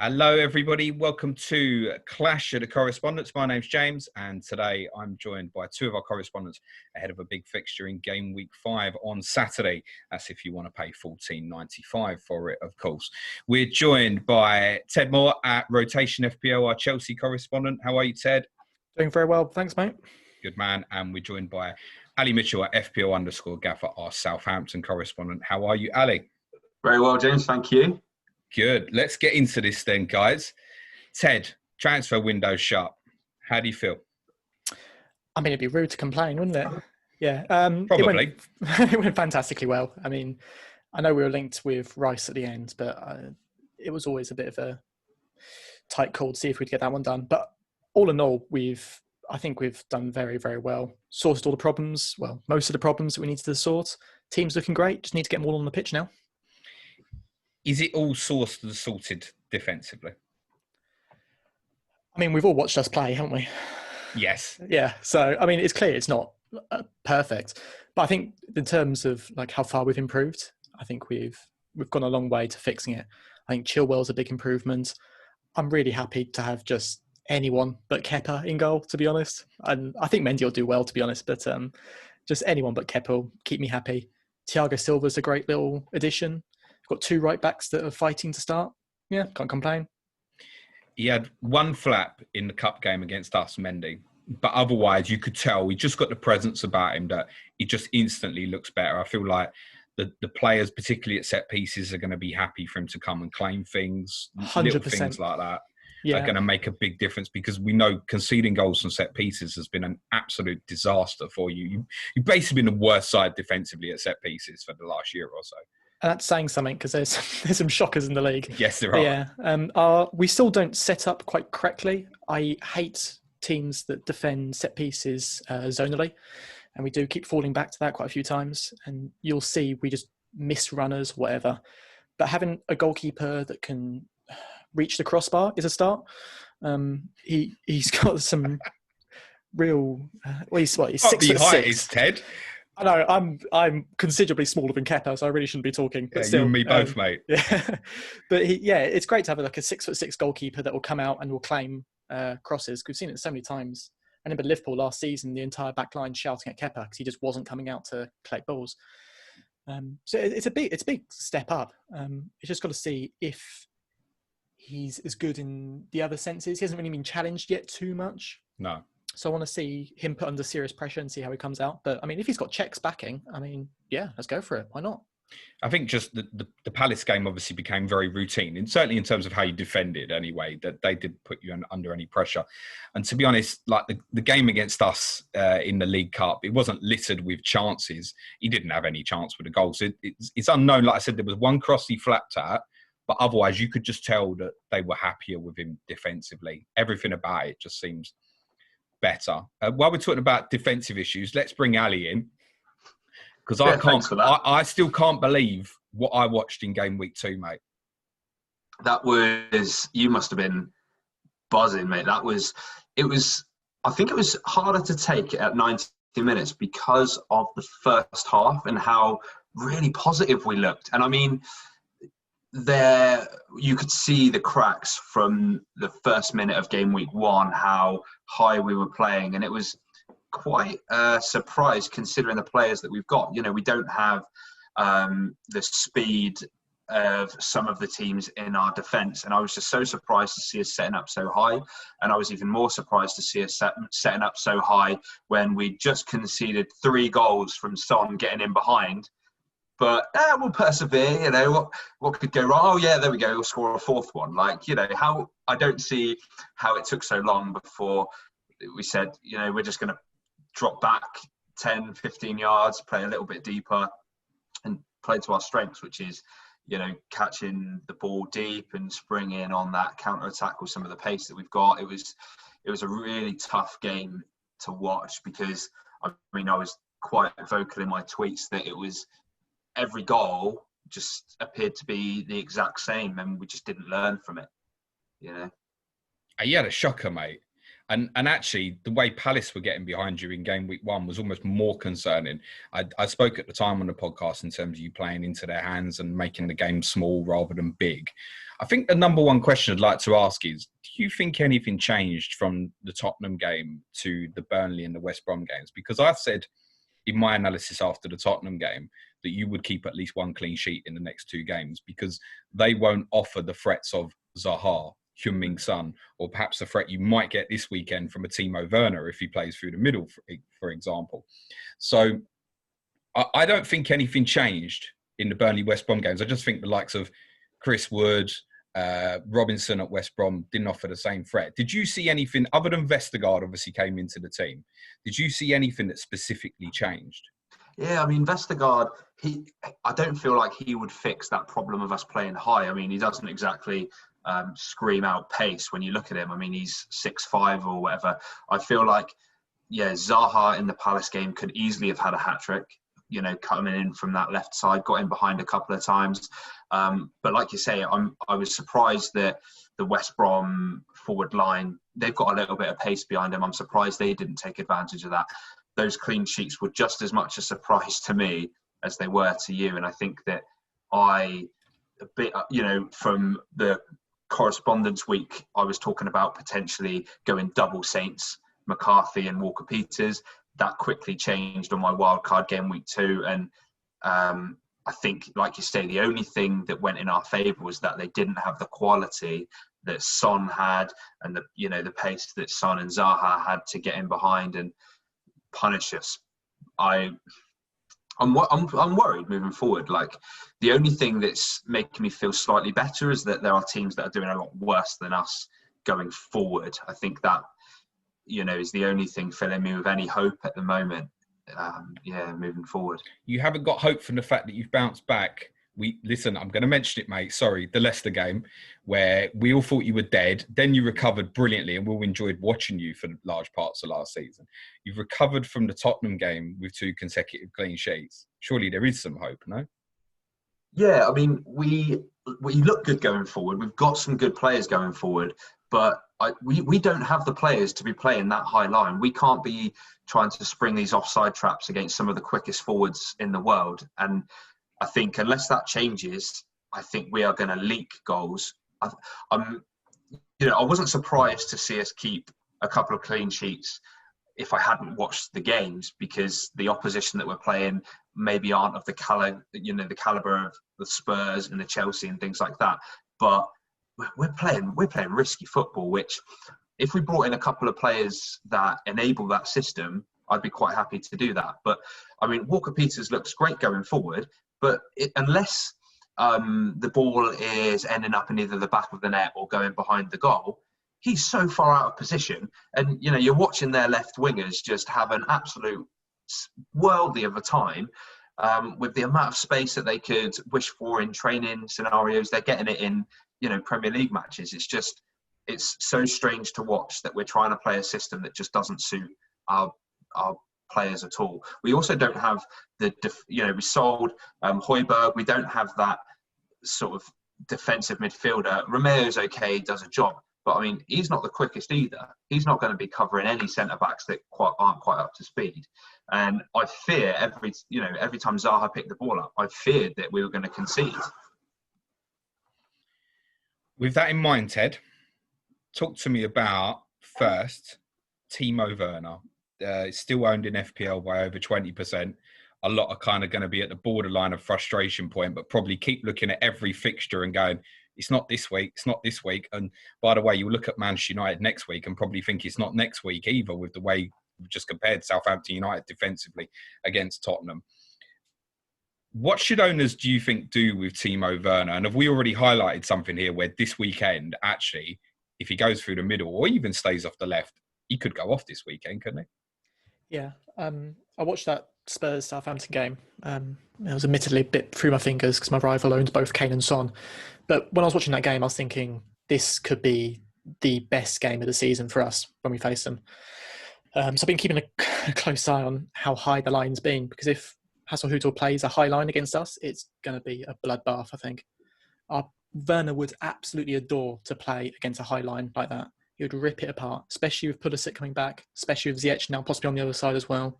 Hello, everybody. Welcome to Clash of the Correspondents. My name's James, and today I'm joined by two of our correspondents ahead of a big fixture in game week 5 on Saturday. That's if you want to pay $14.95 for it, of course. We're joined by Ted Maw at Rotation FPO, our Chelsea correspondent. How are you, Ted? Doing very well. Thanks, mate. Good man. And we're joined by Ali Mitchell at FPO_Gaffer, our Southampton correspondent. How are you, Ali? Very well, James. Thank you. Good. Let's get into this then, guys. Ted, transfer window shut. How do you feel? I mean, it'd be rude to complain, wouldn't it? Yeah. Probably. It went fantastically well. I mean, I know we were linked with Rice at the end, but it was always a bit of a tight call to see if we'd get that one done. But all in all, I think we've done very, very well. Sorted all the problems. Well, most of the problems that we needed to sort. Team's looking great. Just need to get them all on the pitch now. Is it all sourced and sorted defensively? I mean, we've all watched us play, haven't we? Yes. Yeah. So, I mean, it's clear it's not perfect. But I think in terms of like how far we've improved, I think we've gone a long way to fixing it. I think Chilwell's a big improvement. I'm really happy to have just anyone but Kepa in goal, to be honest. And I think Mendy will do well, to be honest. But just anyone but Kepa will keep me happy. Thiago Silva's a great little addition. Got two right backs that are fighting to start. Yeah, can't complain. He had one flap in the cup game against us, Mendy. But otherwise, you could tell he just got the presence about him that he just instantly looks better. I feel like the players, particularly at set pieces, are going to be happy for him to come and claim things. 100%. Little things like that are going to make a big difference because we know conceding goals from set pieces has been an absolute disaster for you. You've basically been the worst side defensively at set pieces for the last year or so. And that's saying something because there's some shockers in the league. Yes, there are. Yeah, we still don't set up quite correctly. I hate teams that defend set pieces zonally, and we do keep falling back to that quite a few times. And you'll see we just miss runners, whatever. But having a goalkeeper that can reach the crossbar is a start. He's got some real. He's 6'6". Height is Ted. I know, I'm considerably smaller than Kepa, so I really shouldn't be talking. But yeah, still, you and me both, mate. Yeah, but it's great to have a 6'6" goalkeeper that will come out and will claim crosses. We've seen it so many times. I remember Liverpool last season, the entire back line shouting at Kepa because he just wasn't coming out to collect balls. So it's a big step up. You just got to see if he's as good in the other senses. He hasn't really been challenged yet too much. No. So I want to see him put under serious pressure and see how he comes out. But, I mean, if he's got checks backing, I mean, yeah, let's go for it. Why not? I think just the Palace game obviously became very routine, and certainly in terms of how you defended anyway, that they did put you under any pressure. And to be honest, like the game against us in the League Cup, it wasn't littered with chances. He didn't have any chance with the goals. It's unknown. Like I said, there was one cross he flapped at, but otherwise you could just tell that they were happier with him defensively. Everything about it just seems better. While we're talking about defensive issues, let's bring Ali in because I still can't believe what I watched in game week 2, mate. You must have been buzzing, mate. I think it was harder to take at 90 minutes because of the first half and how really positive we looked. And I mean, you could see the cracks from the first minute of game week 1, how high we were playing, and it was quite a surprise considering the players that we've got. You know, we don't have the speed of some of the teams in our defence, and I was just so surprised to see us setting up so high, and I was even more surprised to see us setting up so high when we just conceded 3 goals from Son getting in behind. But we'll persevere, you know, what could go wrong? Oh, yeah, there we go, we'll score a 4th one. Like, you know, I don't see how it took so long before we said, you know, we're just going to drop back 10, 15 yards, play a little bit deeper and play to our strengths, which is, you know, catching the ball deep and springing on that counter-attack with some of the pace that we've got. It was a really tough game to watch because, I mean, I was quite vocal in my tweets that it was every goal just appeared to be the exact same and we just didn't learn from it, you know. You had a shocker, mate. And actually, the way Palace were getting behind you in game week 1 was almost more concerning. I spoke at the time on the podcast in terms of you playing into their hands and making the game small rather than big. I think the number one question I'd like to ask is, do you think anything changed from the Tottenham game to the Burnley and the West Brom games? Because I've said in my analysis after the Tottenham game that you would keep at least one clean sheet in the next 2 games because they won't offer the threats of Zaha, Heung-min Son, or perhaps the threat you might get this weekend from a Timo Werner if he plays through the middle, for example. So I don't think anything changed in the Burnley-West Brom games. I just think the likes of Chris Wood, Robinson at West Brom didn't offer the same threat. Did you see anything, other than Vestergaard obviously came into the team, did you see anything that specifically changed? Yeah, I mean, Vestergaard, I don't feel like he would fix that problem of us playing high. I mean, he doesn't exactly scream out pace when you look at him. I mean, he's 6'5" or whatever. I feel like, Zaha in the Palace game could easily have had a hat-trick, coming in from that left side, got in behind a couple of times. But like you say, I was surprised that the West Brom forward line, they've got a little bit of pace behind them. I'm surprised they didn't take advantage of that. Those clean sheets were just as much a surprise to me as they were to you. And I think that from the correspondence week, I was talking about potentially going double Saints, McCarthy and Walker-Peters. That quickly changed on my wildcard game week 2. And I think, like you say, the only thing that went in our favour was that they didn't have the quality that Son had and the pace that Son and Zaha had to get in behind and punish us. I'm worried moving forward. Like, the only thing that's making me feel slightly better is that there are teams that are doing a lot worse than us going forward. I think that is the only thing filling me with any hope at the moment. Moving forward. You haven't got hope from the fact that you've bounced back. Listen, I'm going to mention it, mate. Sorry, the Leicester game where we all thought you were dead. Then you recovered brilliantly and we all enjoyed watching you for large parts of last season. You've recovered from the Tottenham game with 2 consecutive clean sheets. Surely there is some hope, no? Yeah, I mean, we look good going forward. We've got some good players going forward, but we don't have the players to be playing that high line. We can't be trying to spring these offside traps against some of the quickest forwards in the world. And I think unless that changes, I think we are going to leak goals. I wasn't surprised to see us keep a couple of clean sheets if I hadn't watched the games, because the opposition that we're playing maybe aren't of the caliber of the Spurs and the Chelsea and things like that. But we're playing risky football, which if we brought in a couple of players that enable that system, I'd be quite happy to do that. But I mean, Walker-Peters looks great going forward, but unless the ball is ending up in either the back of the net or going behind the goal, he's so far out of position. And, you're watching their left wingers just have an absolute worldly of a time with the amount of space that they could wish for in training scenarios. They're getting it in, Premier League matches. It's so strange to watch that we're trying to play a system that just doesn't suit our players at all. We also don't have we sold Højbjerg. We don't have that sort of defensive midfielder. Romeo's okay, does a job, but I mean, he's not the quickest either. He's not going to be covering any centre backs that aren't quite up to speed. And I fear every time Zaha picked the ball up, I feared that we were going to concede. With that in mind, Ted, talk to me about first Timo Werner. It's still owned in FPL by over 20%. A lot are kind of going to be at the borderline of frustration point, but probably keep looking at every fixture and going, it's not this week, it's not this week. And by the way, you'll look at Manchester United next week and probably think it's not next week either, with the way we've just compared Southampton United defensively against Tottenham. What should owners, do you think, do with Timo Werner? And have we already highlighted something here where this weekend, actually, if he goes through the middle or even stays off the left, he could go off this weekend, couldn't he? Yeah. I watched that Spurs-Southampton game. It was admittedly a bit through my fingers because my rival owns both Kane and Son. But when I was watching that game, I was thinking this could be the best game of the season for us when we face them. So I've been keeping a close eye on how high the line's been, because if Hasenhüttl plays a high line against us, it's going to be a bloodbath, I think. Werner would absolutely adore to play against a high line like that. he would rip it apart, especially with Pulisic coming back, especially with Ziyech now possibly on the other side as well.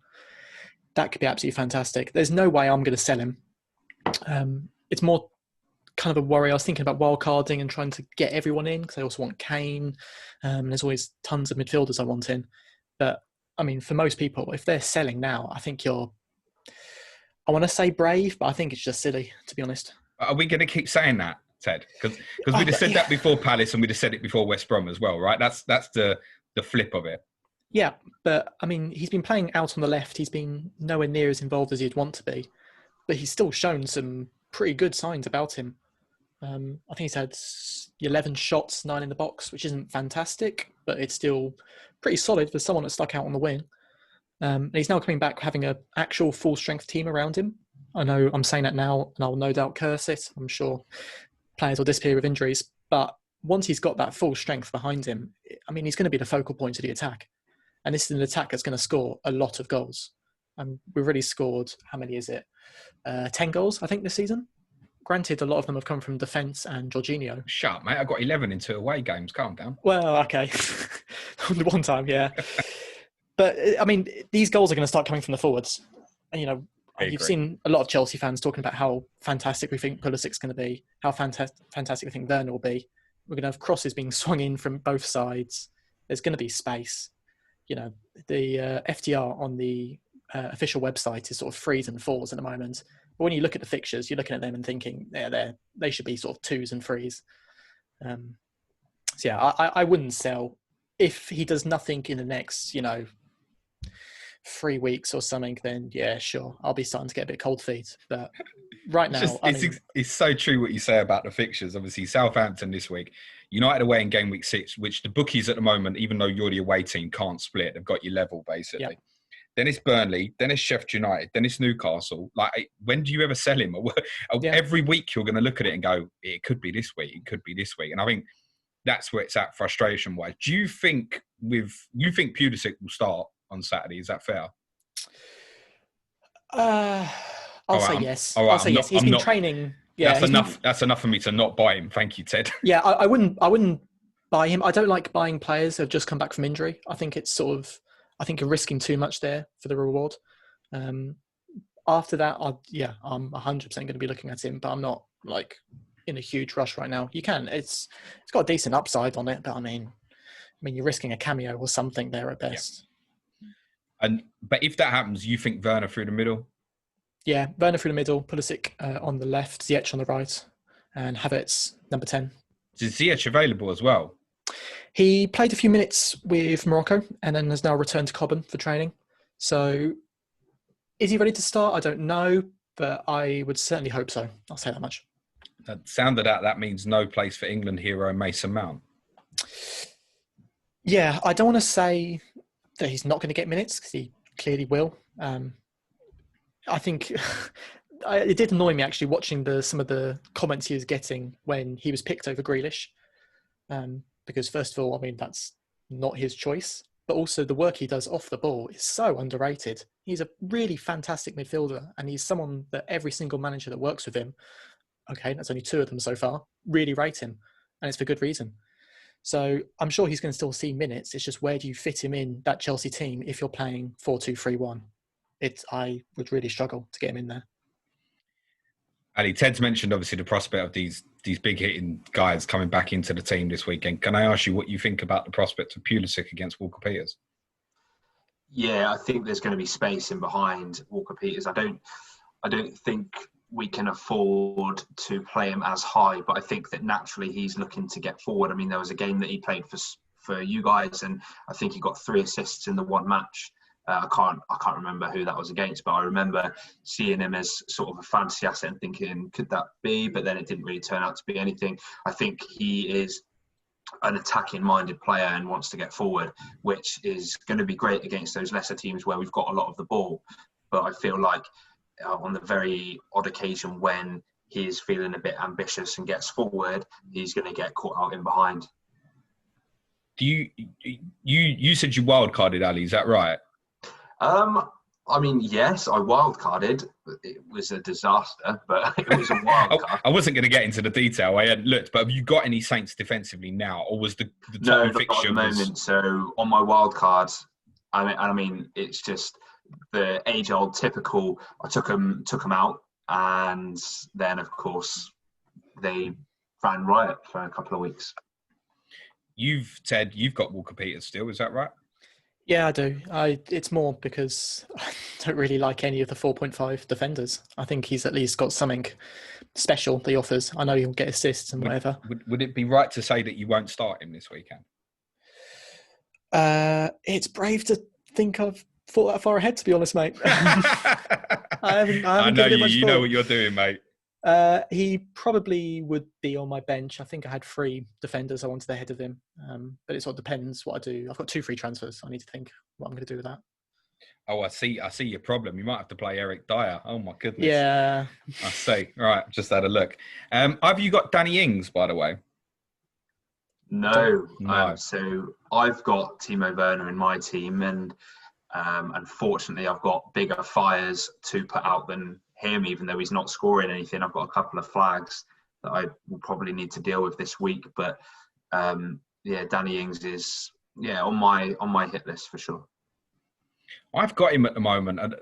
That could be absolutely fantastic. There's no way I'm going to sell him. It's more kind of a worry. I was thinking about wildcarding and trying to get everyone in because I also want Kane. There's always tons of midfielders I want in. But, I mean, for most people, if they're selling now, I think I want to say brave, but I think it's just silly, to be honest. Are we going to keep saying that, Ted? Because we'd have said that before Palace and we'd have said it before West Brom as well, right? That's the flip of it. Yeah, but, I mean, he's been playing out on the left. He's been nowhere near as involved as he'd want to be. But he's still shown some pretty good signs about him. I think he's had 11 shots, 9 in the box, which isn't fantastic, but it's still pretty solid for someone that stuck out on the wing. And he's now coming back having an actual full-strength team around him. I know I'm saying that now, and I'll no doubt curse it. I'm sure players will disappear with injuries. But once he's got that full strength behind him, I mean, he's going to be the focal point of the attack. And this is an attack that's going to score a lot of goals. We've already scored, how many is it? 10 goals, I think, this season. Granted, a lot of them have come from defence and Jorginho. Shut up, mate. I got 11 in 2 away games. Calm down. Well, okay. One time, yeah. But, I mean, these goals are going to start coming from the forwards. And, you know, you've seen a lot of Chelsea fans talking about how fantastic we think Pulisic's going to be, how fantastic we think Werner will be. We're going to have crosses being swung in from both sides. There's going to be space. You know, the FDR on the official website is sort of 3s and 4s at the moment. But when you look at the fixtures, you're looking at them and thinking, yeah, they should be sort of 2s and 3s. So yeah, I wouldn't sell. If he does nothing in the next, 3 weeks or something, then yeah, sure, I'll be starting to get a bit cold feet. But right now, it's so true what you say about the fixtures. Obviously, Southampton this week, United away in game week 6, which the bookies at the moment, even though you're the away team, can't split. They've got you level basically. Yep. Then it's Burnley, then it's Sheffield United, then it's Newcastle. Like, when do you ever sell him? Every week you're going to look at it and go, it could be this week, it could be this week. And I think that's where it's at frustration-wise. Do you think Pulisic will start on Saturday? Is that fair? I'll say yes. Right, I'll say yes. He's been training. Yeah, that's enough for me to not buy him. Thank you, Ted. Yeah, I wouldn't buy him. I don't like buying players who have just come back from injury. I think it's you're risking too much there for the reward. After that, I'm 100% going to be looking at him, but I'm not in a huge rush right now. You can. It's got a decent upside on it, but I mean, you're risking a cameo or something there at best. Yeah. But if that happens, you think Werner through the middle? Yeah, Werner through the middle, Pulisic on the left, Ziyech on the right, and Havertz number 10. Is Ziyech available as well? He played a few minutes with Morocco and then has now returned to Cobham for training. So is he ready to start? I don't know, but I would certainly hope so. I'll say that much. That sounded out. That means no place for England hero Mason Mount. Yeah, I don't want to say that he's not going to get minutes because he clearly will. I think it did annoy me actually watching some of the comments he was getting when he was picked over Grealish. Because first of all, that's not his choice. But also the work he does off the ball is so underrated. He's a really fantastic midfielder and he's someone that every single manager that works with him, okay, that's only 2 of them so far, really rate him. And it's for good reason. So I'm sure he's going to still see minutes. It's just where do you fit him in that Chelsea team if you're playing 4-2-3-1? I would really struggle to get him in there. Ali, Ted's mentioned obviously the prospect of these big hitting guys coming back into the team this weekend. Can I ask you what you think about the prospect of Pulisic against Walker-Peters? Yeah, I think there's going to be space in behind Walker-Peters. I don't think we can afford to play him as high, but I think that naturally he's looking to get forward. There was a game that he played for you guys, and I think he got 3 assists in the one match. I can't remember who that was against, but I remember seeing him as sort of a fantasy asset and thinking, could that be? But then it didn't really turn out to be anything. I think he is an attacking-minded player and wants to get forward, which is going to be great against those lesser teams where we've got a lot of the ball. But I feel like on the very odd occasion when he's feeling a bit ambitious and gets forward, he's going to get caught out in behind. You said you wildcarded Ali, is that right? I mean, yes, I wildcarded. It was a disaster, but it was a wildcard. I wasn't going to get into the detail. I hadn't looked, but have you got any Saints defensively now, or was the No, Tottenham not at fixture the moment. So on my wildcards, I mean, it's just the age-old typical. I took them out, and then of course they ran riot for a couple of weeks. Ted, you've got Walker Peters still, is that right? Yeah, I do. It's more because I don't really like any of the 4.5 defenders. I think he's at least got something special that he offers. I know he'll get assists and whatever. Would it be right to say that you won't start him this weekend? It's brave to think I've thought that far ahead, to be honest, mate. I know you know what you're doing, mate. He probably would be on my bench. I think I had 3 defenders I wanted ahead of him. But it sort of depends what I do. I've got 2 free transfers. So I need to think what I'm going to do with that. Oh, I see your problem. You might have to play Eric Dyer. Oh, my goodness. Yeah. I see. Right, just had a look. Have you got Danny Ings, by the way? No. So I've got Timo Werner in my team, and unfortunately I've got bigger fires to put out than him, even though he's not scoring anything. I've got a couple of flags that I will probably need to deal with this week. But Danny Ings is on my hit list for sure. I've got him at the moment, and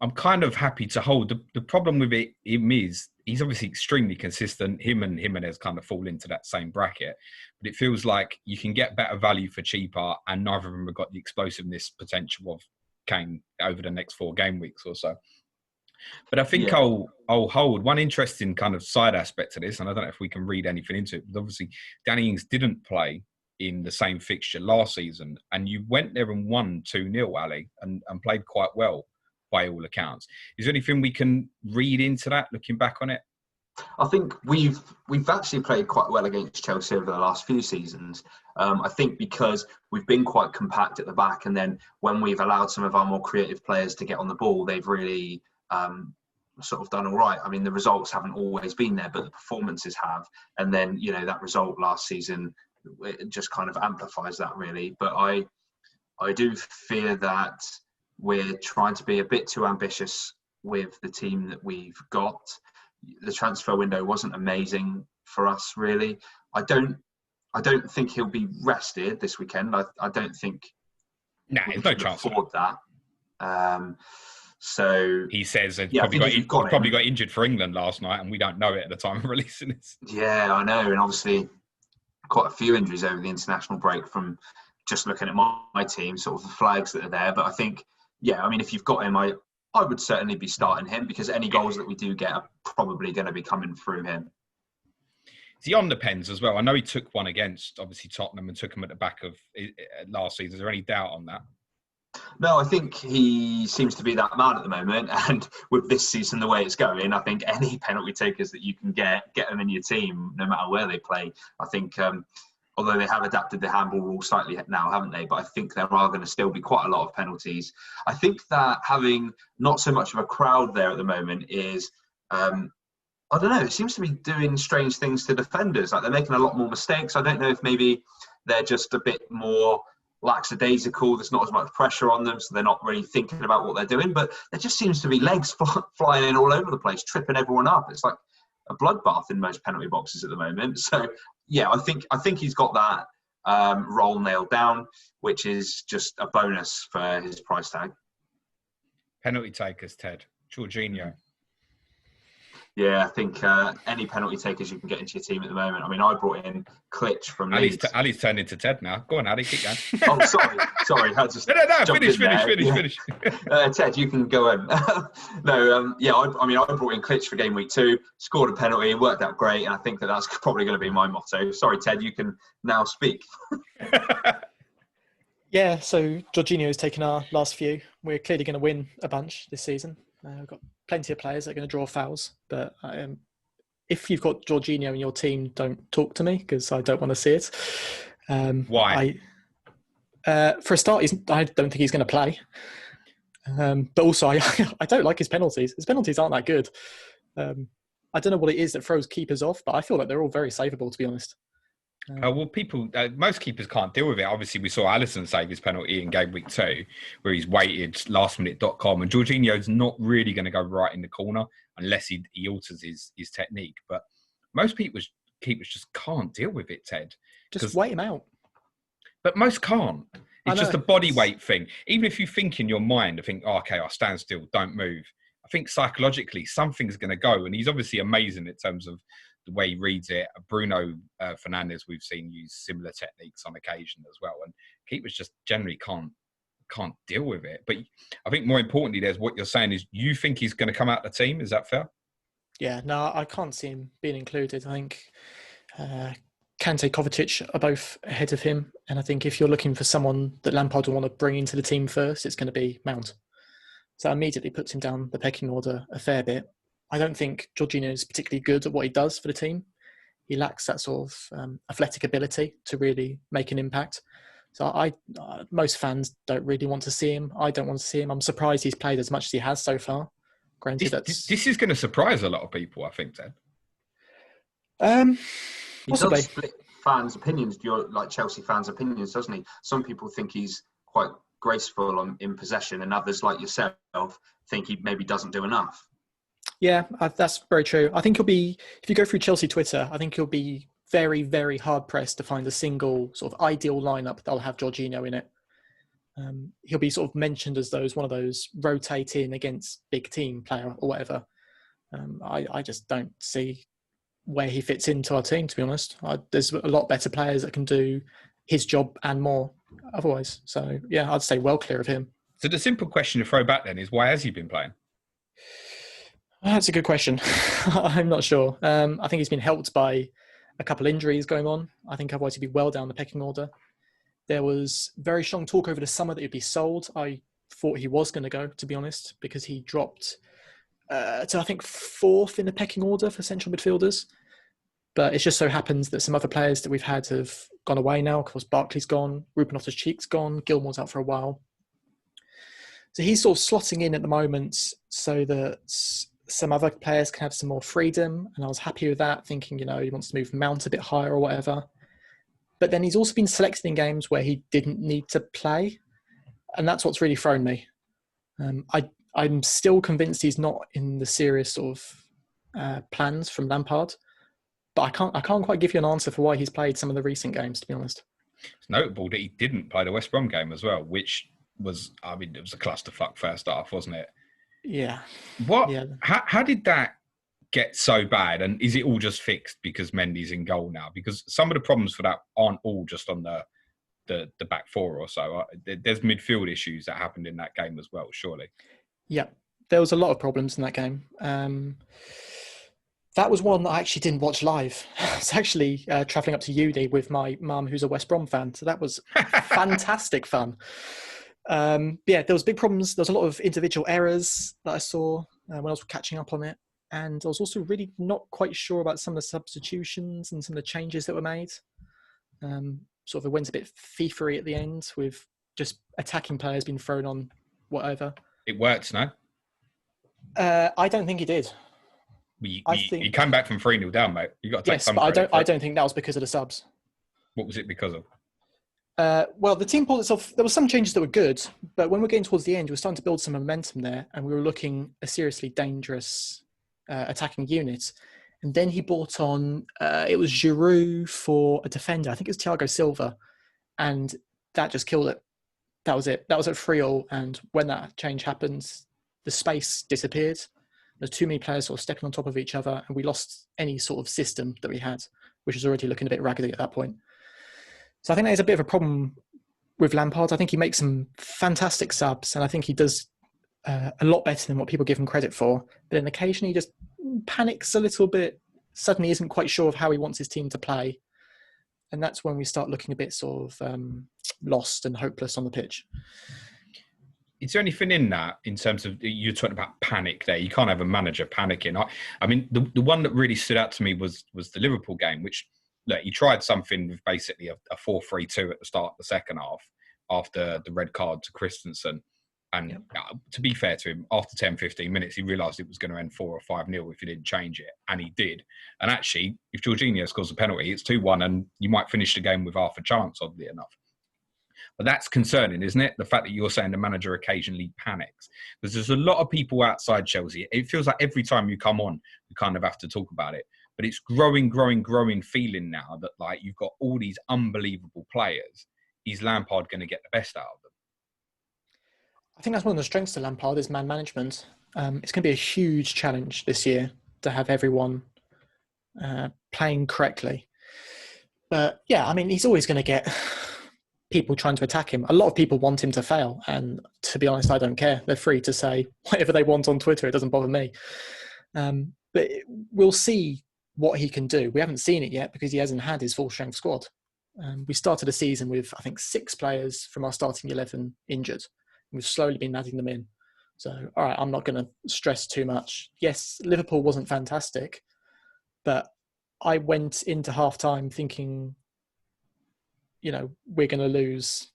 I'm kind of happy to hold. The problem with him is he's obviously extremely consistent. Him and Jimenez kind of fall into that same bracket, but it feels like you can get better value for cheaper, and neither of them have got the explosiveness potential of Kane over the next 4 game weeks or so. But I think I'll hold. One interesting kind of side aspect to this, and I don't know if we can read anything into it, but obviously Danny Ings didn't play in the same fixture last season, and you went there and won 2-0, Ali, and played quite well by all accounts. Is there anything we can read into that, looking back on it? I think we've actually played quite well against Chelsea over the last few seasons. I think because we've been quite compact at the back, and then when we've allowed some of our more creative players to get on the ball, they've really sort of done all right. I mean, the results haven't always been there, but the performances have. And then, that result last season, it just kind of amplifies that, really. But I do fear that we're trying to be a bit too ambitious with the team that we've got. The transfer window wasn't amazing for us, really. I don't think he'll be rested this weekend. I don't think. There's no chance afford that. So he says he probably got injured for England last night, and we don't know it at the time of releasing this. Yeah, I know, and obviously quite a few injuries over the international break from just looking at my team, sort of the flags that are there. But I think, if you've got him, I would certainly be starting him, because any goals that we do get are probably going to be coming through him. Is he on the pens as well? I know he took one against, obviously, Tottenham and took him at the back of last season. Is there any doubt on that? No, I think he seems to be that man at the moment. And with this season, the way it's going, I think any penalty takers that you can get them in your team, no matter where they play. I think, although they have adapted the handball rule slightly now, haven't they? But I think there are going to still be quite a lot of penalties. I think that having not so much of a crowd there at the moment is, I don't know, it seems to be doing strange things to defenders. Like, they're making a lot more mistakes. I don't know if maybe they're just a bit more lackadaisical. There's not as much pressure on them, so they're not really thinking about what they're doing. But there just seems to be legs flying in all over the place, tripping everyone up. It's like a bloodbath in most penalty boxes at the moment. So I think he's got that role nailed down, which is just a bonus for his price tag. Penalty takers, Ted. Jorginho. Yeah, I think any penalty takers you can get into your team at the moment. I mean, I brought in Klitsch from Leeds. Ali's turned into Ted now. Go on, Ali, keep going. Oh, sorry. I just finish. Ted, you can go in. I brought in Klitsch for game week 2, scored a penalty, worked out great, and I think that's probably going to be my motto. Sorry, Ted, you can now speak. Yeah, so Jorginho has taken our last few. We're clearly going to win a bunch this season. We've got plenty of players that are going to draw fouls, but if you've got Jorginho in your team, don't talk to me, because I don't want to see it. Why? For a start, I don't think he's going to play. But also, I don't like his penalties. His penalties aren't that good. I don't know what it is that throws keepers off, but I feel like they're all very savable, to be honest. Well, people, most keepers can't deal with it. Obviously, we saw Alisson save his penalty in game week 2, where he's waited lastminute.com, and Jorginho's not really going to go right in the corner unless he alters his technique. But most keepers just can't deal with it, Ted. Just wait him out. But most can't. It's just a body weight thing. Even if you think in your mind, I think, oh, okay, I'll stand still, don't move. I think psychologically something's going to go. And he's obviously amazing in terms of the way he reads it. Bruno Fernandes, we've seen use similar techniques on occasion as well. And keepers just generally can't deal with it. But I think more importantly, there's what you're saying is you think he's going to come out the team. Is that fair? Yeah, no, I can't see him being included. I think Kante, Kovacic are both ahead of him. And I think if you're looking for someone that Lampard will want to bring into the team first, it's going to be Mount. So that immediately puts him down the pecking order a fair bit. I don't think Jorginho is particularly good at what he does for the team. He lacks that sort of athletic ability to really make an impact. So most fans don't really want to see him. I don't want to see him. I'm surprised he's played as much as he has so far. Granted, this is going to surprise a lot of people, I think, Ted. Possibly. He does split fans' opinions, like Chelsea fans' opinions, doesn't he? Some people think he's quite graceful in possession, and others, like yourself, think he maybe doesn't do enough. Yeah, that's very true. I think if you go through Chelsea Twitter, I think he'll be very, very hard pressed to find a single sort of ideal lineup that'll have Jorginho in it. He'll be sort of mentioned as one of those rotating against big team player or whatever. I just don't see where he fits into our team, to be honest. There's a lot better players that can do his job and more otherwise. So, yeah, I'd say well clear of him. So the simple question to throw back then is, why has he been playing? That's a good question. I'm not sure. I think he's been helped by a couple injuries going on. I think otherwise he'd be well down the pecking order. There was very strong talk over the summer that he'd be sold. I thought he was going to go, to be honest, because he dropped to, I think, 4th in the pecking order for central midfielders. But it just so happens that some other players that we've had have gone away now. Of course, Barkley's gone, Ruben Loftus-Cheek's gone, Gilmore's out for a while. So he's sort of slotting in at the moment so that some other players can have some more freedom. And I was happy with that, thinking, he wants to move Mount a bit higher or whatever. But then he's also been selected in games where he didn't need to play. And that's what's really thrown me. I'm still convinced he's not in the serious sort of plans from Lampard. But I can't quite give you an answer for why he's played some of the recent games, to be honest. It's notable that he didn't play the West Brom game as well, which was, it was a clusterfuck first half, wasn't it? Yeah. What? Yeah. How did that get so bad? And is it all just fixed because Mendy's in goal now? Because some of the problems for that aren't all just on the back four or so. There's midfield issues that happened in that game as well, surely. Yeah, there was a lot of problems in that game. That was one that I actually didn't watch live. I was actually travelling up to uni with my mum, who's a West Brom fan. So that was fantastic fun. Yeah, there was big problems. There was a lot of individual errors that I saw when I was catching up on it. And I was also really not quite sure about some of the substitutions and some of the changes that were made. Sort of it went a bit FIFA-y at the end with just attacking players being thrown on whatever. It worked, no? I don't think he did. You came back from 3-0 down, mate. You got to take some but I don't think that was because of the subs. What was it because of? Well, the team pulled itself. There were some changes that were good, but when we're getting towards the end, we were starting to build some momentum there, and we were looking a seriously dangerous attacking unit. And then he brought on it was Giroud for a defender. I think it was Thiago Silva, and that just killed it. That was it. That was at 3-0, and when that change happened, the space disappeared. There's too many players sort of stepping on top of each other, and we lost any sort of system that we had, which was already looking a bit raggedy at that point. So I think there's a bit of a problem with Lampard. I think he makes some fantastic subs, and I think he does a lot better than what people give him credit for. But then occasionally he just panics a little bit, suddenly isn't quite sure of how he wants his team to play. And that's when we start looking a bit sort of lost and hopeless on the pitch. Is there anything in that, in terms of, you're talking about panic there? You can't have a manager panicking. I mean, the one that really stood out to me was the Liverpool game, which, look, he tried something with basically a 4-3-2 at the start of the second half after the red card to Christensen. And to be fair to him, after 10, 15 minutes, he realised it was going to end 4 or 5-0 if he didn't change it. And he did. And actually, if Jorginho scores a penalty, it's 2-1 and you might finish the game with half a chance, oddly enough. But that's concerning, isn't it? The fact that you're saying the manager occasionally panics. Because there's a lot of people outside Chelsea. It feels like every time you come on, you kind of have to talk about it. But it's growing feeling now that like you've got all these unbelievable players. Is Lampard going to get the best out of them? I think that's one of the strengths of Lampard is man management. It's going to be a huge challenge this year to have everyone playing correctly. But yeah, I mean, he's always going to get people trying to attack him. A lot of people want him to fail. And to be honest, I don't care. They're free to say whatever they want on Twitter. It doesn't bother me. But we'll see what he can do. We haven't seen it yet because he hasn't had his full strength squad. We started a season with, I think, 6 players from our starting 11 injured. We've slowly been adding them in. So, all right, I'm not going to stress too much. Yes, Liverpool wasn't fantastic, but I went into half-time thinking, you know, we're going to lose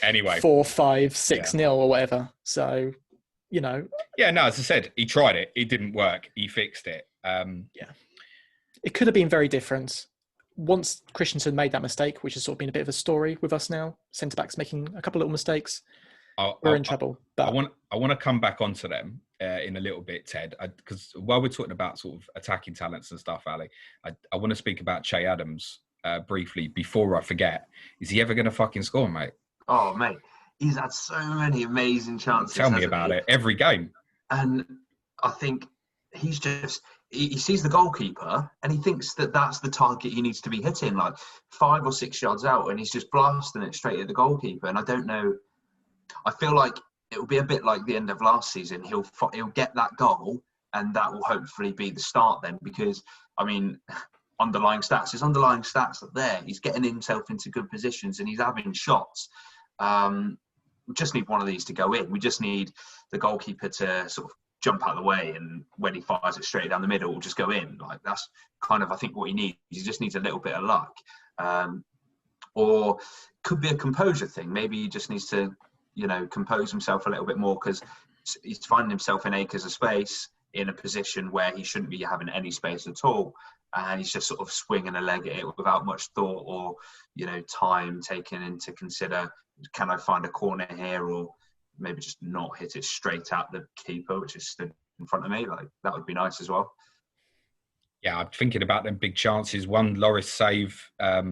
anyway 4, 5, 6-0 or whatever. So, you know. Yeah, no, as I said, he tried it. It didn't work. He fixed it. It could have been very different. Once Christensen made that mistake, which has sort of been a bit of a story with us now, centre-backs making a couple of little mistakes, we're in trouble. But I want to come back onto them in a little bit, Ted, because while we're talking about sort of attacking talents and stuff, Ali, I want to speak about Che Adams briefly before I forget. Is he ever going to fucking score, mate? Oh, mate, he's had so many amazing chances. Tell me about it. Every game. And I think he's just... He sees the goalkeeper and he thinks that that's the target he needs to be hitting, like 5 or 6 yards out, and he's just blasting it straight at the goalkeeper. And I don't know... I feel like it will be a bit like the end of last season. He'll get that goal, and that will hopefully be the start then. Because I mean, his underlying stats are there. He's getting himself into good positions, and he's having shots. We just need one of these to go in. We just need the goalkeeper to sort of jump out of the way, and when he fires it straight down the middle, it will just go in. Like that's kind of I think what he needs. He just needs a little bit of luck, or could be a composure thing. Maybe he just needs to, you know, compose himself a little bit more because he's finding himself in acres of space in a position where he shouldn't be having any space at all. And he's just sort of swinging a leg at it without much thought or, you know, time taken into consider. Can I find a corner here, or maybe just not hit it straight at the keeper, which is stood in front of me? Like that would be nice as well. Yeah, I'm thinking about them big chances. One Loris save, I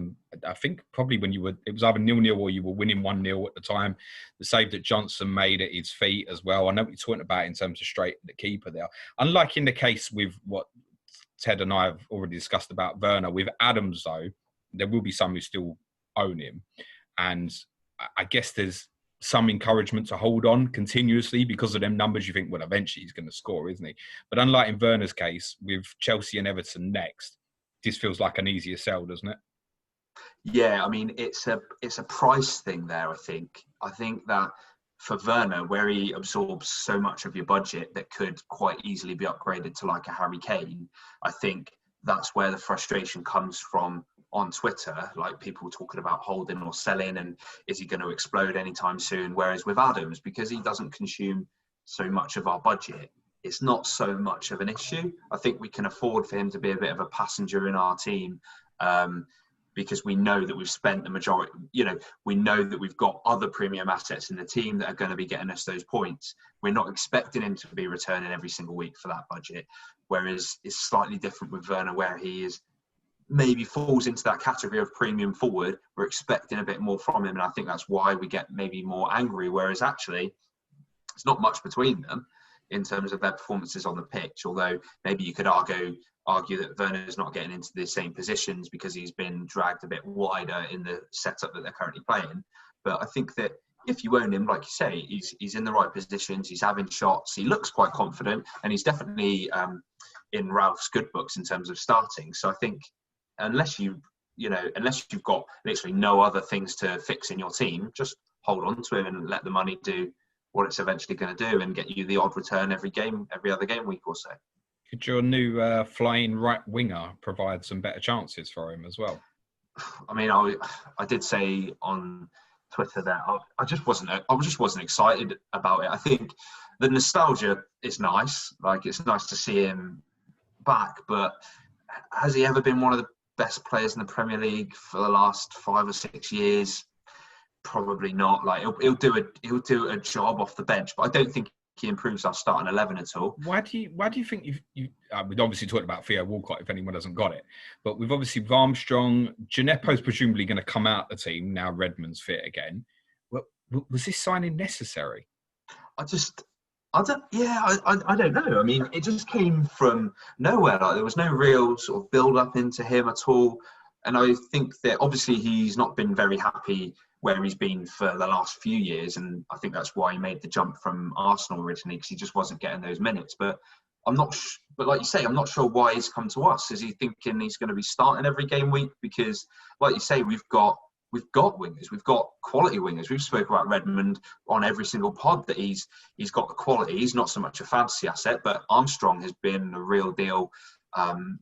think probably when it was either 0-0 or you were winning 1-0 at the time. The save that Johnson made at his feet as well. I know what you're talking about in terms of straight at the keeper there. Unlike in the case with what Ted and I have already discussed about Werner, with Adams though, there will be some who still own him. And I guess there's some encouragement to hold on continuously because of them numbers. You think, well, eventually he's going to score, isn't he? But unlike in Werner's case, with Chelsea and Everton next, this feels like an easier sell, doesn't it? Yeah, I mean, it's a price thing there, I think. I think that for Werner, where he absorbs so much of your budget that could quite easily be upgraded to like a Harry Kane, I think that's where the frustration comes from on Twitter, like people talking about holding or selling and is he going to explode anytime soon? Whereas with Adams, because he doesn't consume so much of our budget, it's not so much of an issue. I think we can afford for him to be a bit of a passenger in our team because we know that we've spent the majority, you know, we know that we've got other premium assets in the team that are going to be getting us those points. We're not expecting him to be returning every single week for that budget. Whereas it's slightly different with Werner, where he is maybe falls into that category of premium forward. We're expecting a bit more from him, and I think that's why we get maybe more angry, whereas actually it's not much between them in terms of their performances on the pitch, although maybe you could argue that Werner's not getting into the same positions because he's been dragged a bit wider in the setup that they're currently playing. But I think that if you own him, like you say, he's in the right positions, he's having shots, he looks quite confident, and he's definitely in Ralph's good books in terms of starting. So I think unless you've got literally no other things to fix in your team, just hold on to him and let the money do what it's eventually going to do and get you the odd return every other game week or so. Could your new flying right winger provide some better chances for him as well? I mean, I did say on Twitter there. I just wasn't excited about it. I think the nostalgia is nice. Like, it's nice to see him back, but has he ever been one of the best players in the Premier League for the last 5 or 6 years? Probably not. Like, he'll do a job off the bench, but I don't think he improves our starting 11 at all. Why do you think we've obviously talked about Theo Walcott if anyone hasn't got it, but we've obviously Armstrong, Gineppo's presumably going to come out the team now Redmond's fit again. Was this signing necessary? I don't know. I mean, it just came from nowhere. Like, there was no real sort of build up into him at all. And I think that obviously he's not been very happy where he's been for the last few years. And I think that's why he made the jump from Arsenal originally, because he just wasn't getting those minutes. But but like you say, I'm not sure why he's come to us. Is he thinking he's going to be starting every game week? Because like you say, we've got wingers, we've got quality wingers. We've spoken about Redmond on every single pod that he's got the quality. He's not so much a fantasy asset, but Armstrong has been a real deal.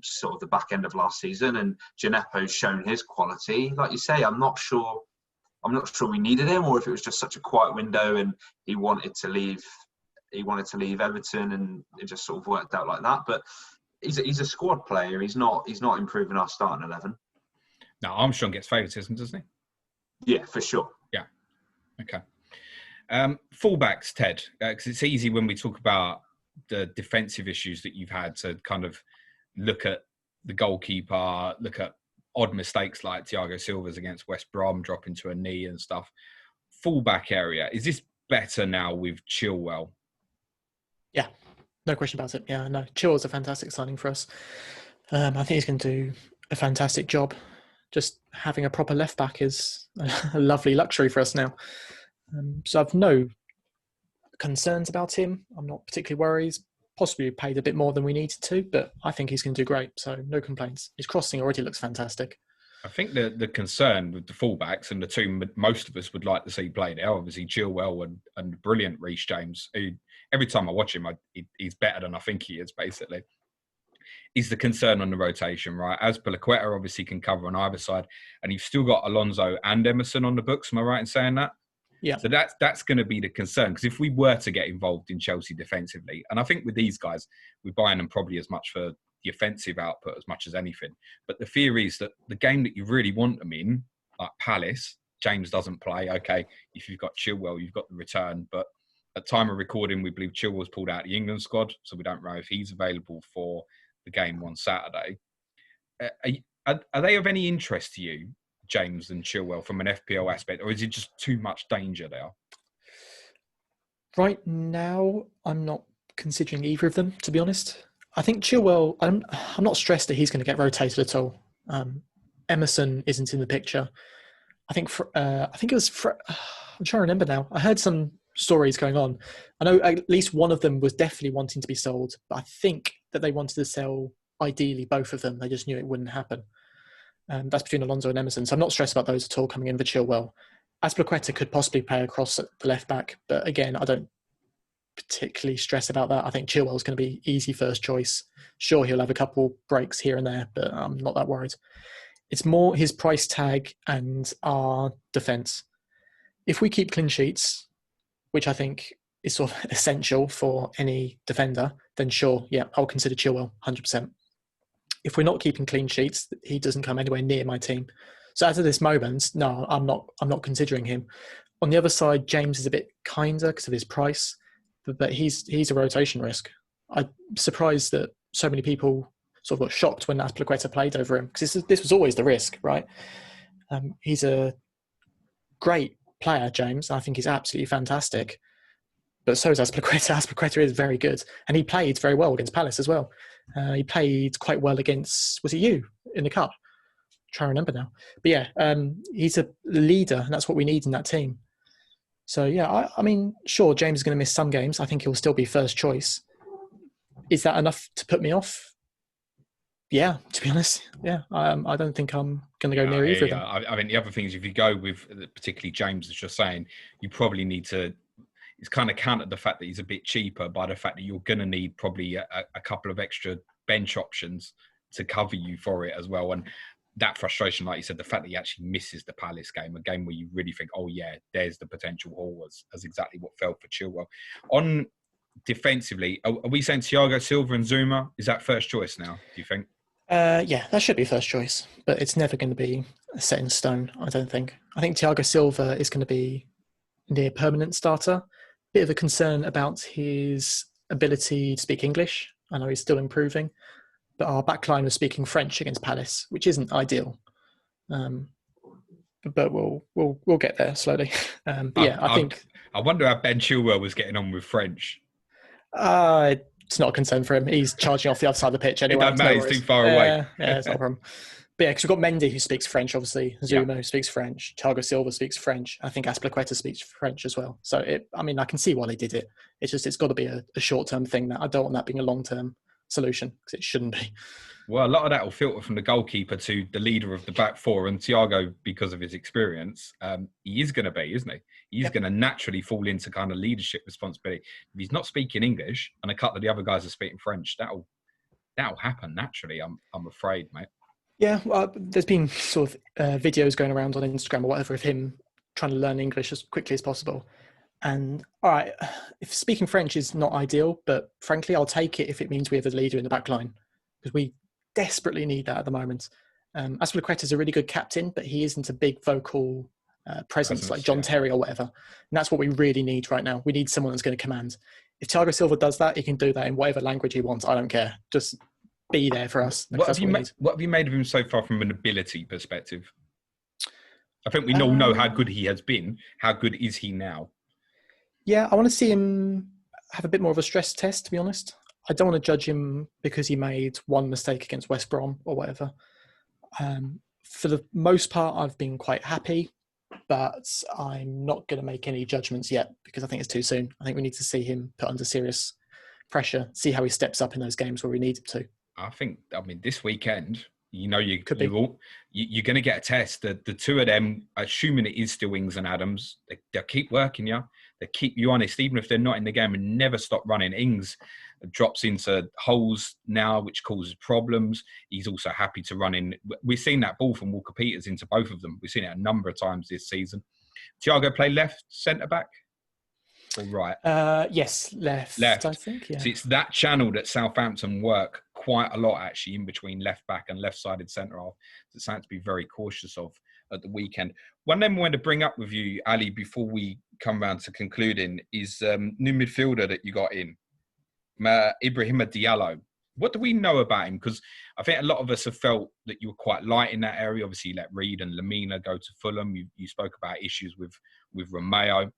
Sort of the back end of last season, and Gineppo's shown his quality. Like you say, I'm not sure we needed him, or if it was just such a quiet window and he wanted to leave Everton, and it just sort of worked out like that. But he's a squad player. He's not improving our starting 11. Now Armstrong gets favouritism, doesn't he? Yeah, for sure. Yeah. Okay. Fullbacks, Ted, because it's easy when we talk about the defensive issues that you've had to kind of look at the goalkeeper, look at odd mistakes like Thiago Silva's against West Brom, dropping to a knee and stuff. Fullback area, is this better now with Chilwell? Yeah, no question about it. Yeah, no, Chilwell's a fantastic signing for us. I think he's going to do a fantastic job. Just having a proper left back is a lovely luxury for us now. So I've no concerns about him. I'm not particularly worried. Possibly paid a bit more than we needed to, but I think he's going to do great. So no complaints. His crossing already looks fantastic. I think the concern with the fullbacks, and the two most of us would like to see play there, obviously Chilwell and brilliant Reece James, who every time I watch him, he's better than I think he is, basically. Is the concern on the rotation, right? As Palaqueta obviously can cover on either side, and you've still got Alonso and Emerson on the books. Am I right in saying that? Yeah. So that's going to be the concern, because if we were to get involved in Chelsea defensively, and I think with these guys, we're buying them probably as much for the offensive output as much as anything. But the fear is that the game that you really want them in, like Palace, James doesn't play. Okay, if you've got Chilwell, you've got the return. But at time of recording, we believe Chilwell's pulled out of the England squad, so we don't know if he's available for the game on Saturday. Are they of any interest to you, James and Chilwell, from an FPL aspect, or is it just too much danger there? Right now, I'm not considering either of them, to be honest. I think Chilwell, I'm not stressed that he's going to get rotated at all. Emerson isn't in the picture. I think it was. I'm trying to remember now. I heard some stories going on. I know at least one of them was definitely wanting to be sold, but I think that they wanted to sell ideally both of them. They just knew it wouldn't happen. That's between Alonso and Emerson. So I'm not stressed about those at all coming in for Chilwell. Azpilicueta could possibly play across at the left back, but again, I don't particularly stress about that. I think Chilwell's going to be easy first choice. Sure, he'll have a couple breaks here and there, but I'm not that worried. It's more his price tag and our defence. If we keep clean sheets, which I think is sort of essential for any defender, then sure, yeah, I'll consider Chilwell 100%. If we're not keeping clean sheets, he doesn't come anywhere near my team. So as of this moment, no, I'm not considering him. On the other side, James is a bit kinder because of his price, but he's a rotation risk. I'm surprised that so many people sort of got shocked when Azpilicueta played over him, because this was always the risk, right? He's a great player, James. I think he's absolutely fantastic. But so is Azpilicueta. Azpilicueta is very good. And he played very well against Palace as well. He played quite well against, was it you, in the Cup? I'm trying to remember now. But yeah, he's a leader, and that's what we need in that team. So yeah, I mean, sure, James is going to miss some games. I think he'll still be first choice. Is that enough to put me off? Yeah, to be honest. Yeah, I don't think I'm going to go near either of them. I mean, the other thing is, if you go with particularly James, as you're saying, you probably need to... It's kind of countered the fact that he's a bit cheaper by the fact that you're going to need probably a couple of extra bench options to cover you for it as well. And that frustration, like you said, the fact that he actually misses the Palace game, a game where you really think, oh yeah, there's the potential haul, as exactly what fell for Chilwell. On defensively, are we saying Thiago Silva and Zuma? Is that first choice now, do you think? Yeah, that should be first choice, but it's never going to be set in stone, I don't think. I think Thiago Silva is going to be near permanent starter. Bit of a concern about his ability to speak English. I know he's still improving, but our backline was speaking French against Palace, which isn't ideal. But we'll get there slowly. But yeah, I think. I wonder how Ben Chilwell was getting on with French. It's not a concern for him. He's charging off the other side of the pitch anyway. It doesn't matter, he's too far away. Yeah, it's not a problem. But yeah, because we've got Mendy who speaks French, obviously. Zuma who speaks French. Thiago Silva speaks French. I think Azpilicueta speaks French as well. So, I can see why they did it. It's got to be a short-term thing. That I don't want that being a long-term solution because it shouldn't be. Well, a lot of that will filter from the goalkeeper to the leader of the back four. And Thiago, because of his experience, he is going to be, isn't he? He's going to naturally fall into kind of leadership responsibility. If he's not speaking English and a couple of the other guys are speaking French, that'll happen naturally, I'm afraid, mate. Yeah, well, there's been sort of videos going around on Instagram or whatever of him trying to learn English as quickly as possible. And all right, if speaking French is not ideal, but frankly, I'll take it if it means we have a leader in the back line because we desperately need that at the moment. Azpilicueta is a really good captain, but he isn't a big vocal presence like John Terry or whatever. And that's what we really need right now. We need someone that's going to command. If Thiago Silva does that, he can do that in whatever language he wants. I don't care. Just be there for us. What have you made of him so far from an ability perspective? I think we all know how good he has been. How good is he now? Yeah, I want to see him have a bit more of a stress test, to be honest. I don't want to judge him because he made one mistake against West Brom or whatever. For the most part, I've been quite happy, but I'm not going to make any judgments yet because I think it's too soon. I think we need to see him put under serious pressure, see how he steps up in those games where we need him to. I mean, this weekend, you're going to get a test. The two of them, assuming it is still Ings and Adams, they'll keep working you. They keep you honest, even if they're not in the game, and never stop running. Ings drops into holes now, which causes problems. He's also happy to run in. We've seen that ball from Walker Peters into both of them. We've seen it a number of times this season. Thiago play left centre-back or right? Yes, left, I think. Yeah. So it's that channel that Southampton work quite a lot, actually, in between left-back and left-sided centre-half. So it's something to be very cautious of at the weekend. One thing I wanted to bring up with you, Ali, before we come round to concluding, is new midfielder that you got in, Ibrahima Diallo. What do we know about him? Because I think a lot of us have felt that you were quite light in that area. Obviously, you let Reed and Lamina go to Fulham. You spoke about issues with Romeo.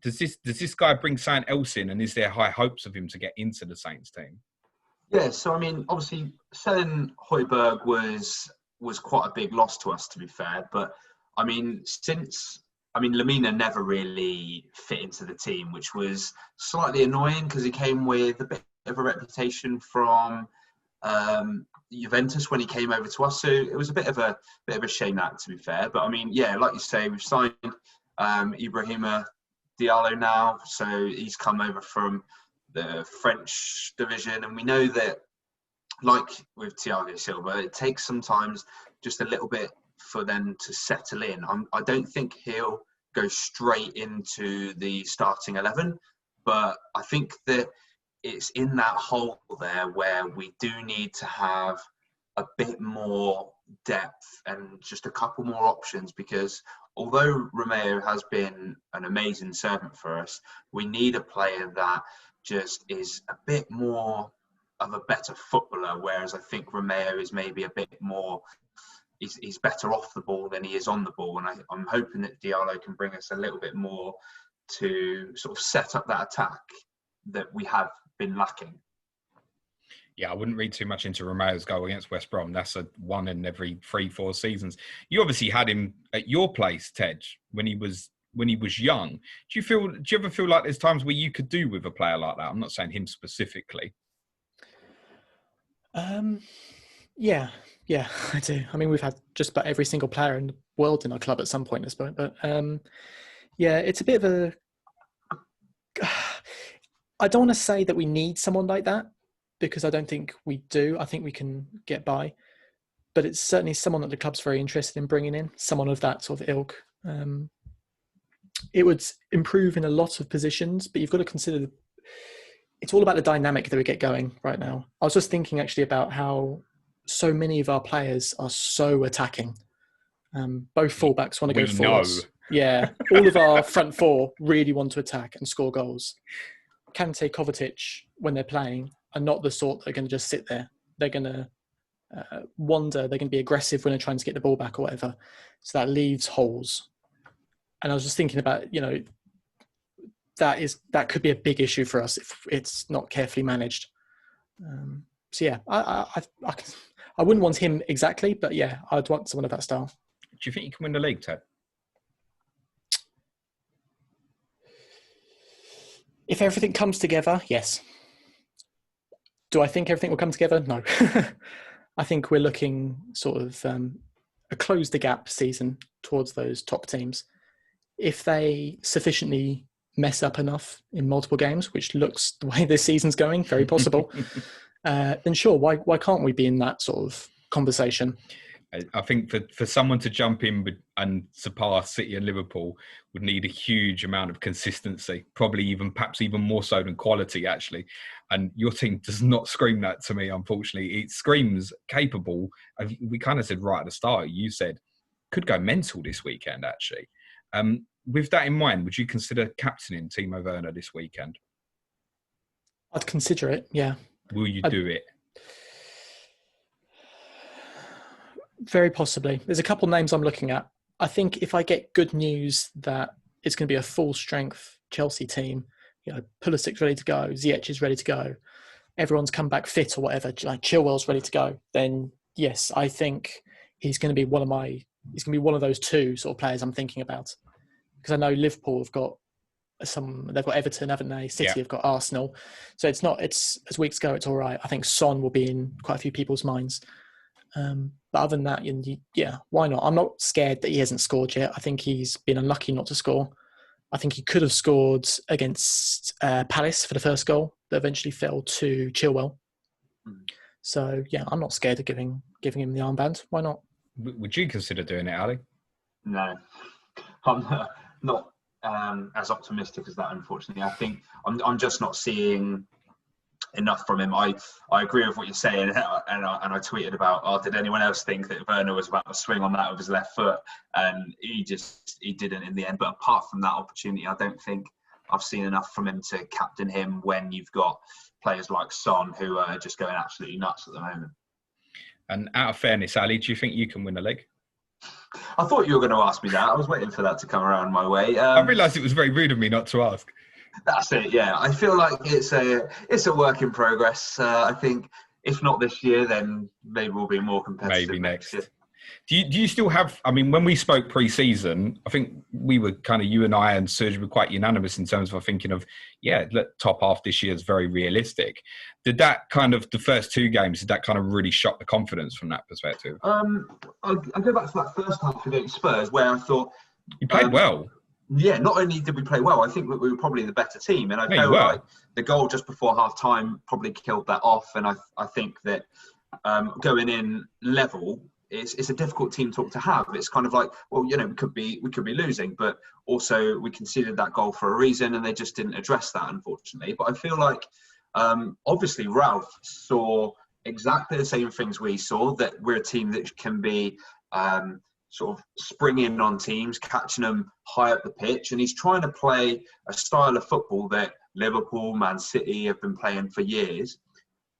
Does this guy bring something else in, and is there high hopes of him to get into the Saints team? Yeah, so I mean, obviously, selling Højbjerg was quite a big loss to us, to be fair. But I mean, Lamina never really fit into the team, which was slightly annoying because he came with a bit of a reputation from Juventus when he came over to us. So it was a bit of a shame that, to be fair. But I mean, yeah, like you say, we've signed Ibrahima Diallo now, so he's come over from the French division, and we know that, like with Thiago Silva, it takes sometimes just a little bit for them to settle in. I don't think he'll go straight into the starting 11, but I think that it's in that hole there where we do need to have a bit more depth and just a couple more options, because although Romeo has been an amazing servant for us, we need a player that just is a bit more of a better footballer, whereas I think Romeo is maybe a bit more, he's better off the ball than he is on the ball. And I'm hoping that Diallo can bring us a little bit more to sort of set up that attack that we have been lacking. Yeah, I wouldn't read too much into Romeo's goal against West Brom. That's a one in every 3-4 seasons. You obviously had him at your place, Ted, when he was young. Do you ever feel like there's times where you could do with a player like that? I'm not saying him specifically. Yeah, I do. I mean, we've had just about every single player in the world in our club at some point at this point. But yeah, it's a bit of a... I don't want to say that we need someone like that, because I don't think we do. I think we can get by. but it's certainly someone that the club's very interested in bringing in, someone of that sort of ilk. It would improve in a lot of positions, but you've got to consider it's all about the dynamic that we get going right now. I was just thinking actually about how so many of our players are so attacking. Both fullbacks want to go forwards. Yeah, all of our front four really want to attack and score goals. Kante, Kovacic, when they're playing, are not the sort that are going to just sit there. They're going to wander. They're going to be aggressive when they're trying to get the ball back or whatever. So that leaves holes. And I was just thinking about, that could be a big issue for us if it's not carefully managed. So yeah, I wouldn't want him exactly, but yeah, I'd want someone of that style. Do you think you can win the league, Ted? If everything comes together, yes. Do I think everything will come together? No. I think we're looking sort of a close the gap season towards those top teams. If they sufficiently mess up enough in multiple games, which looks the way this season's going, very possible, then sure, why can't we be in that sort of conversation? I think for someone to jump in and surpass City and Liverpool would need a huge amount of consistency, perhaps even more so than quality, actually. And your team does not scream that to me, unfortunately. It screams capable. We kind of said right at the start, you said, could go mental this weekend, actually. With that in mind, would you consider captaining Timo Werner this weekend? I'd consider it, yeah. Will you do it? Very possibly. There's a couple of names I'm looking at. I think if I get good news that it's going to be a full strength Chelsea team, Pulisic's ready to go, Ziyech is ready to go, everyone's come back fit or whatever, like Chilwell's ready to go, then yes, I think he's going to be one of those two sort of players I'm thinking about. Because I know Liverpool have got they've got Everton, haven't they? City have got Arsenal. So it's as weeks go, it's all right. I think Son will be in quite a few people's minds. But other than that, yeah, why not? I'm not scared that he hasn't scored yet. I think he's been unlucky not to score. I think he could have scored against Palace for the first goal that eventually fell to Chilwell. So yeah, I'm not scared of giving him the armband. Why not? Would you consider doing it, Ali? No, I'm not as optimistic as that. Unfortunately, I think I'm just not seeing enough from him. I agree with what you're saying, and I tweeted about, did anyone else think that Werner was about to swing on that with his left foot? And he didn't in the end. But apart from that opportunity, I don't think I've seen enough from him to captain him when you've got players like Son who are just going absolutely nuts at the moment. And out of fairness, Ali, do you think you can win the league? I thought you were going to ask me that. I was waiting for that to come around my way. I realised it was very rude of me not to ask. That's it, yeah. I feel like it's a work in progress. I think if not this year, then maybe we'll be more competitive maybe next year. Do you still have, when we spoke pre-season, I think we were you and I and Serge were quite unanimous in terms of our thinking of, top half this year is very realistic. Did that the first two games, did that really shock the confidence from that perspective? I'll go back to that first half against Spurs where I thought... You played well. Yeah, not only did we play well, I think we were probably the better team. And I feel like the goal just before half-time probably killed that off. And I think that going in level... It's a difficult team talk to have. It's kind of like, we could be losing, but also we conceded that goal for a reason, and they just didn't address that, unfortunately. But I feel like, obviously, Ralph saw exactly the same things we saw. That we're a team that can be sort of springing on teams, catching them high up the pitch, and he's trying to play a style of football that Liverpool, Man City have been playing for years,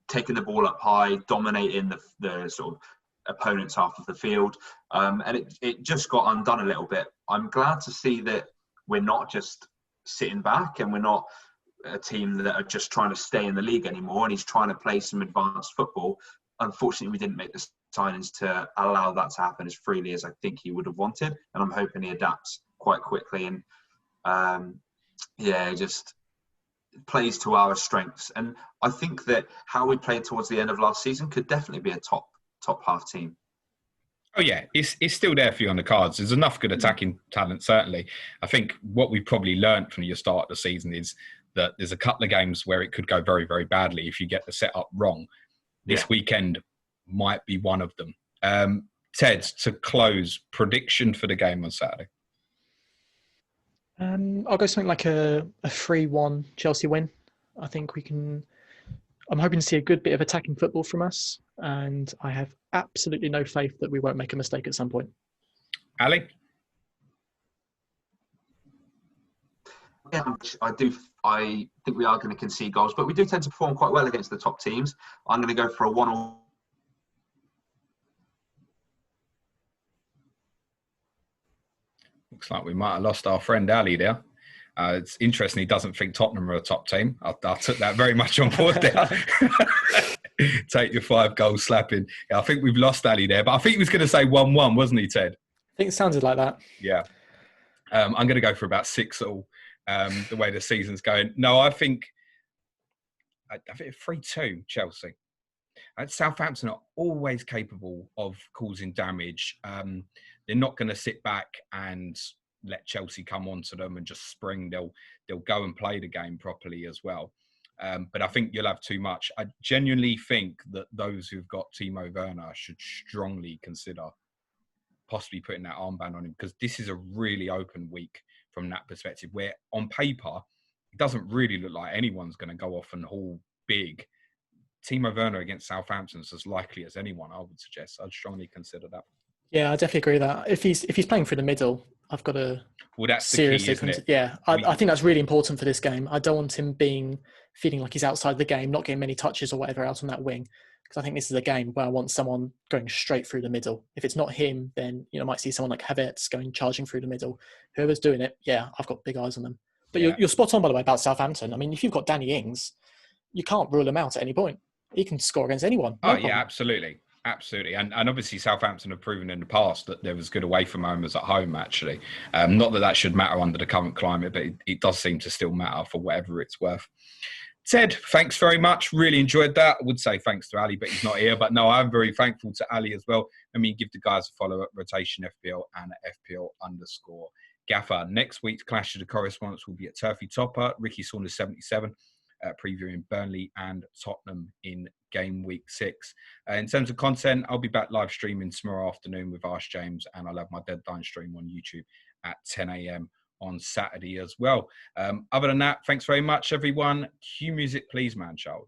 taking the ball up high, dominating the sort of opponents half of the field, and it just got undone a little bit. I'm glad to see that we're not just sitting back and we're not a team that are just trying to stay in the league anymore, and he's trying to play some advanced football. Unfortunately, we didn't make the signings to allow that to happen as freely as I think he would have wanted, and I'm hoping he adapts quite quickly and just plays to our strengths. And I think that how we played towards the end of last season could definitely be a top half team. Oh yeah, it's still there for you on the cards. There's enough good attacking talent, certainly. I think what we've probably learnt from your start of the season is that there's a couple of games where it could go very, very badly if you get the setup wrong. This weekend might be one of them. Ted, to close, prediction for the game on Saturday. I'll go something like a 3-1 Chelsea win. I think we can. I'm hoping to see a good bit of attacking football from us, and I have absolutely no faith that we won't make a mistake at some point. Ali? Yeah, I think we are going to concede goals, but we do tend to perform quite well against the top teams. I'm going to go for a 1-1. Looks like we might have lost our friend Ali there. It's interesting he doesn't think Tottenham are a top team. I took that very much on board there. Take your 5 goal slapping. Yeah, I think we've lost Ali there, but I think he was going to say 1-1, wasn't he, Ted? I think it sounded like that. Yeah. I'm going to go for about 6-all, the way the season's going. No, I think 3-2 Chelsea. Southampton are always capable of causing damage. They're not going to sit back and let Chelsea come onto them and just spring. They'll go and play the game properly as well. But I think you'll have too much. I genuinely think that those who've got Timo Werner should strongly consider possibly putting that armband on him, because this is a really open week from that perspective, where on paper, it doesn't really look like anyone's going to go off and haul big. Timo Werner against Southampton is as likely as anyone, I would suggest. I'd strongly consider that. Yeah, I definitely agree with that. If he's playing through the middle, I've got to that's seriously the key, isn't it? Yeah, I think that's really important for this game. I don't want him feeling like he's outside the game, not getting many touches or whatever out on that wing, because I think this is a game where I want someone going straight through the middle. If it's not him, then I might see someone like Havertz charging through the middle. Whoever's doing it, yeah, I've got big eyes on them. But you're spot on, by the way, about Southampton. I mean, if you've got Danny Ings, you can't rule him out at any point. He can score against anyone. No problem. Yeah, absolutely. Absolutely. And obviously Southampton have proven in the past that there was good away from home as at home, actually. Not that should matter under the current climate, but it does seem to still matter for whatever it's worth. Ted, thanks very much. Really enjoyed that. I would say thanks to Ali, but he's not here. But no, I'm very thankful to Ali as well. I mean, give the guys a follow at Rotation FPL and FPL_Gaffer. Next week's Clash of the Correspondents will be at Turfy Topper, Ricky Saunders 77. Previewing Burnley and Tottenham in game week 6. In terms of content, I'll be back live streaming tomorrow afternoon with Ask James, and I'll have my Deadline stream on YouTube at 10 a.m. on Saturday as well. Other than that, thanks very much, everyone. Cue music, please, man child.